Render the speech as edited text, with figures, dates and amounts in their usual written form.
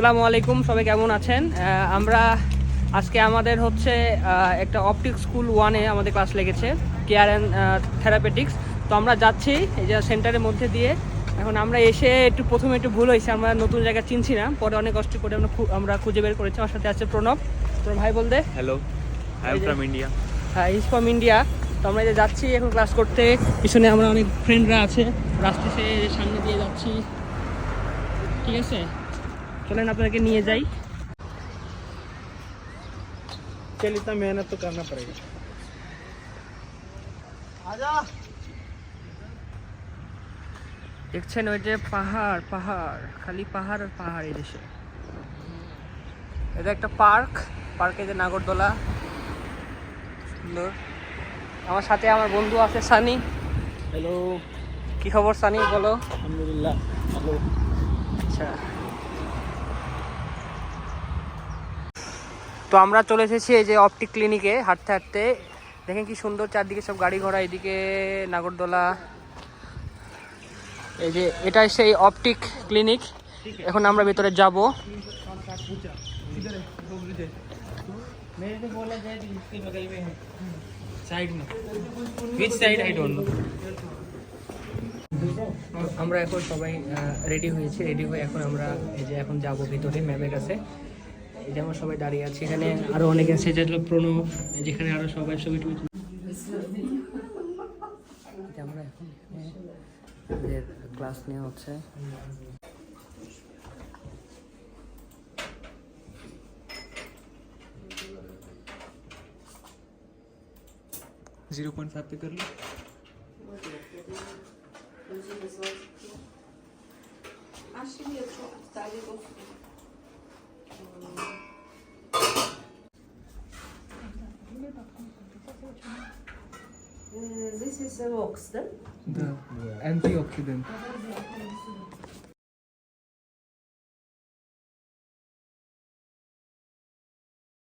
আসসালামু আলাইকুম, সবাই কেমন আছেন? আমরা আজকে আমাদের হচ্ছে একটা অপটিক স্কুল 1-এ আমাদের ক্লাস লেগেছে, কেয়ার অ্যান্ড থেরাপিউটিক্স। তো আমরা যাচ্ছি এই যে সেন্টারের মধ্যে দিয়ে। এখন আমরা এসে প্রথমে একটু ভুল হয়েছে, আমরা নতুন জায়গা চিনছি না, পরে অনেক কষ্ট করে আমরা খুঁজে বের করেছি। আমার সাথে আছে প্রণব। ভাই বলতে hello, I am from India. হ্যাঁ, ইজ ফ্রম ইন্ডিয়া। তো আমরা যে যাচ্ছি এখন ক্লাস করতে, পিছনে আমরা অনেক ফ্রেন্ডরা আছে, রাস্তা সামনে দিয়ে যাচ্ছি। ঠিক আছে, চলেন আপনাদেরকে নিয়ে যাই। चल इतना मेहनत तो करना पड़ेगा। দেখছেন ওই যে পাহাড় পাহাড়, খালি পাহাড় আর পাহাড় এই দেশে। এটা একটা পার্কে যে নাগরদোলা, সুন্দর। আমার সাথে আমার বন্ধু আছে সানি। হ্যালো, কি খবর সানি, বলো? আলহামদুলিল্লাহ ভালো। আচ্ছা, তো আমরা চলে এসেছি এই যে অপটিক ক্লিনিকে। হাঁটতে হাঁটতে দেখেন কি সুন্দর চারদিকে সব গাড়ি ঘোড়া, এদিকে নাগরদোলা। এই যে এটা সেই অপটিক ক্লিনিক। এখন আমরা ভেতরে যাব। আমরা এখন সবাই রেডি হয়েছি, রেডি হয়ে এখন আমরা এই যে এখন যাবো ভিতরে ম্যামের কাছে। এই যে আমরা সবাই দাঁড়িয়ে আছি, এখানে আরো অনেকে আছে, যেগুলো প্রণব, যেখানে আরো সবাই ছবি টবি। আমরা এখন ক্লাস নেওয়া হচ্ছে। .5 पे कर लो। This is a oxygen. The antioxidant.